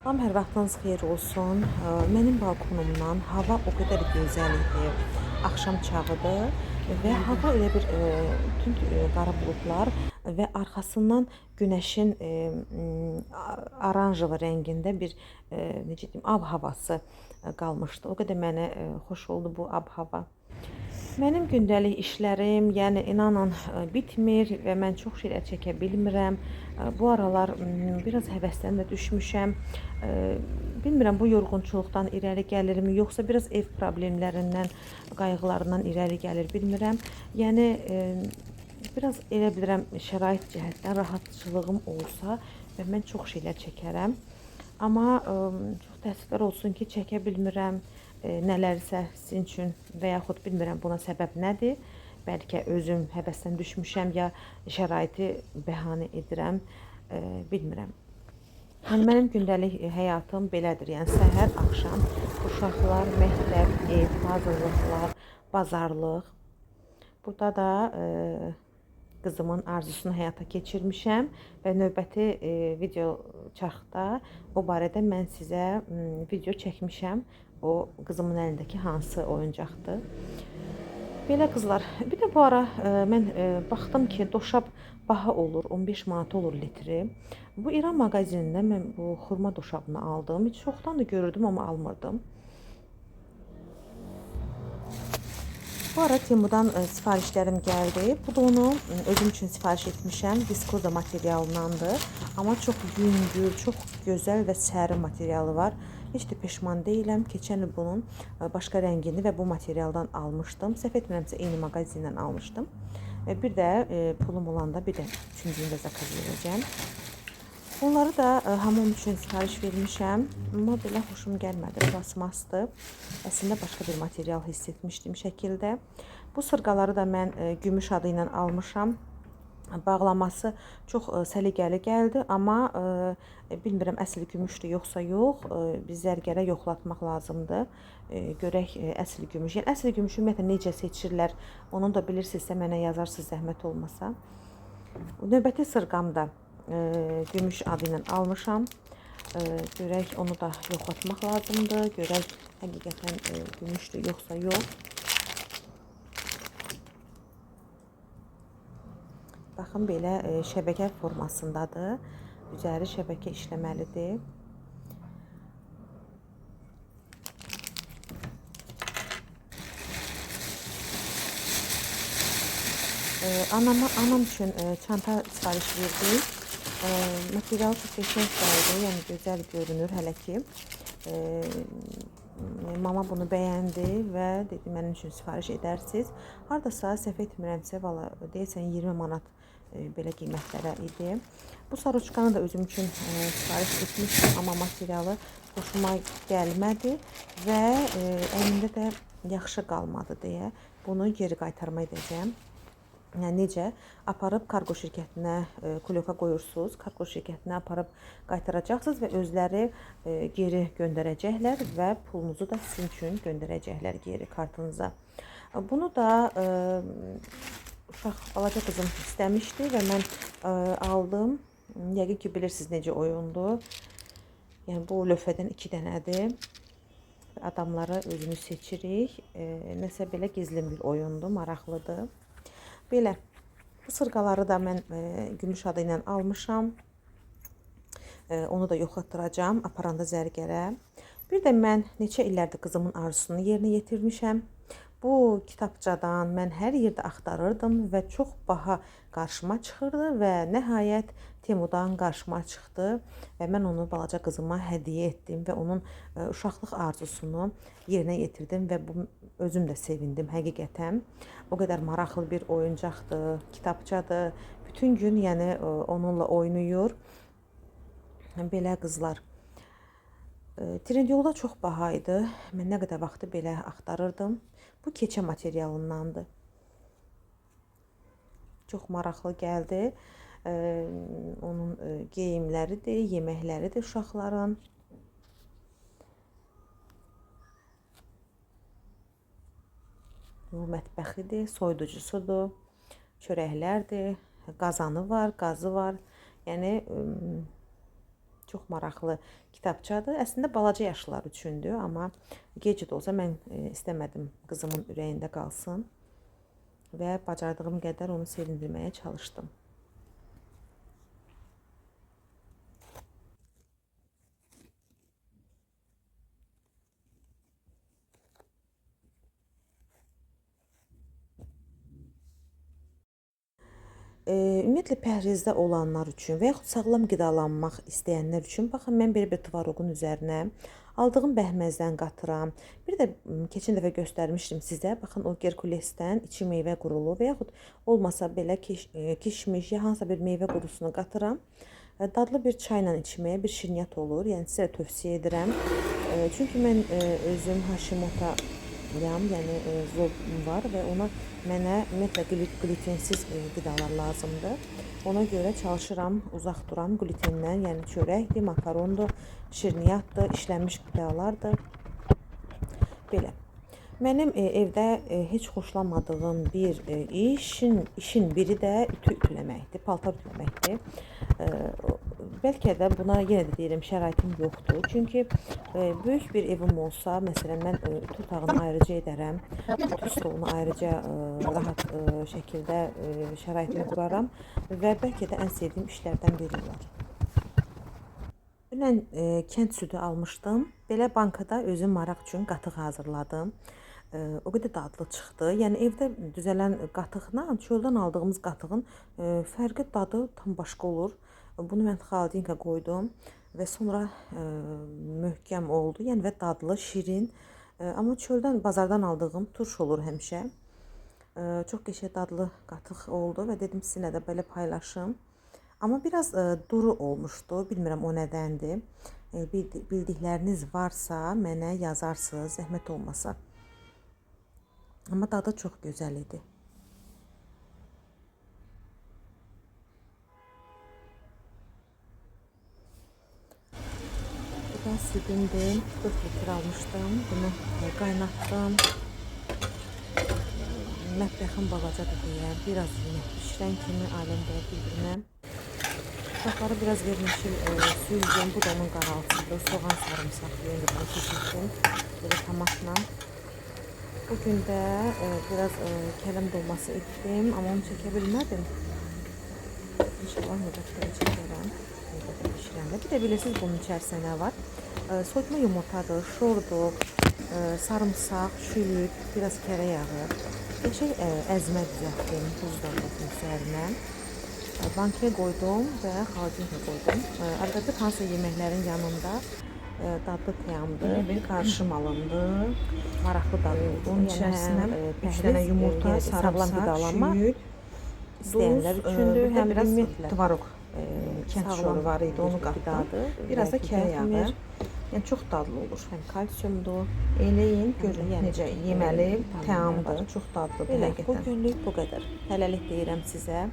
Tam hər vaxtınız xeyir olsun. Mənim balkonumdan hava o qədər gözəl idi. Axşam çağıdır və hava elə bir tünd qara buludlar və arxasından günəşin oranjevi rəngində bir necə deyim, ab havası qalmışdı. O qədər mənə xoş oldu bu ab hava. Mənim gündəlik işlərim, yəni inanın bitmir və mən çox şeylər çəkə bilmirəm. Bu aralar biraz həvəsdən də düşmüşəm. Bilmirəm bu yorğunçuluqdan irəli gəlirmi, yoxsa biraz ev problemlərindən, qayğılarından irəli gəlir, bilmirəm. Yəni biraz elə bilirəm şərait cəhətdən rahatçılığım olsa və mən çox şeylər çəkərəm. Amma çox təəssüflər olsun ki, çəkə bilmirəm. Nələrsə sizin üçün və yaxud bilmirəm buna səbəb nədir. Bəlkə özüm həvəsdən düşmüşəm ya şəraiti bəhanə edirəm, bilmirəm. Yəni mənim gündəlik həyatım belədir. Yəni səhər, axşam uşaqlar, məktəb, ev, hazırlıqlar, bazarlıq. Burada da qızımın arzusunu həyata keçirmişəm və növbəti video çarxda o barədə mən sizə video çəkmişəm. O qızımın əlindəki hansı oyuncaqdır. Belə qızlar, bir də bu ara mən baxdım ki, doşab baha olur, 15 manat olur litri. Bu İran mağazinində mən bu xurma doşabını aldım. Heç çoxdan da görürdüm, amma almırdım. Bu ara Temu'dan sifarişlərim gəldi. Bu da onu özüm üçün sifariş etmişəm. Viskoza materialındandır. Amma çox yüngül, çox gözəl və sərin materialı var. Heç də peşman deyiləm. Keçən il bunun başqa rəngini və bu materialdan almışdım. Səhv etmirəmsə eyni mağazindən almışdım. Bir də pulum olanda bir də üçüncünü də zakaz verəcəm. Bunları da hamam üçün sifariş vermişəm. Amma belə xoşum gəlmədi. Plasmasdır. Əslində başqa bir material hiss etmişdim şəkildə. Bu sırğaları da mən gümüş adı ilə almışam. Bağlaması çox səliqəli gəldi, amma bilmirəm əsl gümüşdür yoxsa yox. Biz zərgərə yoxlatmaq lazımdır. Görək əsl gümüş. Yəni əsl gümüşü ümumiyyətlə necə seçirlər, onu da bilirsinizsə mənə yazarsınız zəhmət olmasa. Növbəti sırğamda gümüş adı ilə almışam. Görək onu da yoxlatmaq lazımdır. Görək həqiqətən gümüşdür yoxsa yox. Baxın, belə şəbəkə formasındadır. Üzəri şəbəkə işləməlidir. Anam üçün çanta sifariş verdik. Material çox qəşəng gəldi, yəni gözəl görünür hələ ki. Mama bunu bəyəndi və dedi mənim üçün sifariş edərsiniz. Hardasa səhv etmirəmsə, valla deyəsən 20 manat belə qiymətlərə idi. Bu saroçkanı da özüm üçün sifariş etmişdim, amma materialı xoşuma gəlmədi və əlimdə də yaxşı qalmadı deyə bunu geri qaytarma edəcəm. Yəni necə? Aparıb kargo şirkətinə kulyoka qoyursunuz, kargo şirkətinə aparıb qaytaracaqsınız və özləri geri göndərəcəklər və pulunuzu da sizin üçün göndərəcəklər geri kartınıza. Bunu da uşaq, balaca qızım istəmişdi və mən aldım. Yəqin ki, bilirsiniz necə oyundur. Yəni bu lövhədən 2 dənədir. Adamları özünü seçirik. Nəsə belə gizli bir oyundur, maraqlıdır. Belə, bu sırğaları da mən gümüş adı ilə almışam. Onu da yoxlatdıracam, aparanda zərgərə. Bir də mən neçə illərdir qızımın arzusunu yerinə yetirmişəm. Bu kitabçadan mən hər yerdə axtarırdım və çox baha qarşıma çıxırdı və nəhayət Temu'dan qarşıma çıxdı və mən onu balaca qızıma hədiyyə etdim və onun uşaqlıq arzusunu yerinə yetirdim və bu özüm də sevindim həqiqətən. O qədər maraqlı bir oyuncaqdır, kitabçadır. Bütün gün yəni onunla oynayır. Belə qızlar. Trendyolda çox baha idi. Mən nə qədər vaxtı belə axtarırdım. Bu keçə materialındandır. Çox maraqlı gəldi. Onun geyimləridir, yeməkləridir uşaqların. Bu mətbəxidir, soyuducusudur, çörəklərdir, qazanı var, qazı var. Yəni çox maraqlı kitabçadır. Əslində balaca yaşlılar üçündür, amma gec də olsa mən istəmədim qızımın ürəyində qalsın və bacardığım qədər onu sevindirməyə çalışdım. Ümumiyyətlə pəhrizdə olanlar üçün və yaxud sağlam qidalanmaq istəyənlər üçün baxın mən belə bir tvaroqun üzərinə aldığım bəhməzdən qatıram. Bir də keçən dəfə göstərmişdim sizə. Baxın o Gerkulesdən içi meyvə qurulu və yaxud olmasa belə kişmiş ya hansısa bir meyvə qurusunu qatıram. Dadlı bir çayla içməyə bir şirniyyat olur. Yəni sizə tövsiyə edirəm. Çünki mən özüm Hashimoto'yam, yəni zobum var və ona mənə ümumiyyətlə glutensiz qidalar lazımdır. Ona görə çalışıram uzaq duram glutendən, yəni çörəkdir, makarondur, şirniyyatdır, işlənmiş qidalardır. Belə. Mənim evdə heç xoşlamadığım bir işin biri də ütü ütüləməkdir, paltar ütüləməkdir. Bəlkə də buna yenə də deyirəm şəraitim yoxdur. Çünki böyük bir evim olsa, məsələn mən ütü otağını ayrıca edərəm, ütü stolunu ayrıca rahat şəkildə şəraitini quraram və bəlkə də ən sevdiyim işlərdən biri olar. Dünən kənd südü almışdım. Belə bankada özüm maraq üçün qatıq hazırladım. O qədər dadlı çıxdı. Yəni evdə düzələn qatıqla çöldən aldığımız qatığın fərqi dadı tam başqa olur. Bunu mən xaladenikə qoydum və sonra möhkəm oldu. Yəni və dadlı, şirin. Amma çöldən, bazardan aldığım turş olur həmişə. Çox qəşəng dadlı qatıq oldu və dedim sizinlə də belə paylaşım. Amma biraz duru olmuşdu. Bilmirəm o nədəndir. Bildikləriniz varsa mənə yazarsınız, zəhmət olmasa. Amma dadı çox gözəl idi. Bu da südümdür. 4 litr almışdım. Bunu qaynatdım. Mətbəxim balacadır deyə biraz pişirən kimi aləmdə bildirməm. Uşaqları biraz vermişim süzdüm. Bu da onun qaraltısıdır. Soğan sarımsaq yeniden keçirdim. Böyle tomatla. Bugün də biraz kələm dolması etdim, amma onu çəkə bilmədim. İnşallah növbətdə çəkərəm. Növbətdə pişirəndə. Bir də bilirsiniz bunun içərisində nə var? Soyutma yumurtadır, şordur, sarımsaq, şülük, biraz kərə yağı. Qəşəng əzmə düzəltdim buzdan üzərinə. Bankaya qoydum və xaladenikə qoydum. Əlbəttə hansısa yeməklərin yanında dadlı təamdır, bir qarışım alındı, maraqlı dadı oldu. Onun içərisinə 3 dənə yumurta, sarımsaq, şüyüd, istəyənlər üçündür. Həm biraz tvaroq, kənd şoru var idi, onu qatdım. Biraz da kərə yağı. Yəni çox dadlı olur. Həm kalsiumdur. Eləyin, görün necə yeməli təamdır, çox dadlıdır həqiqətən. Bu günlük bu qədər. Hələlik deyirəm sizə.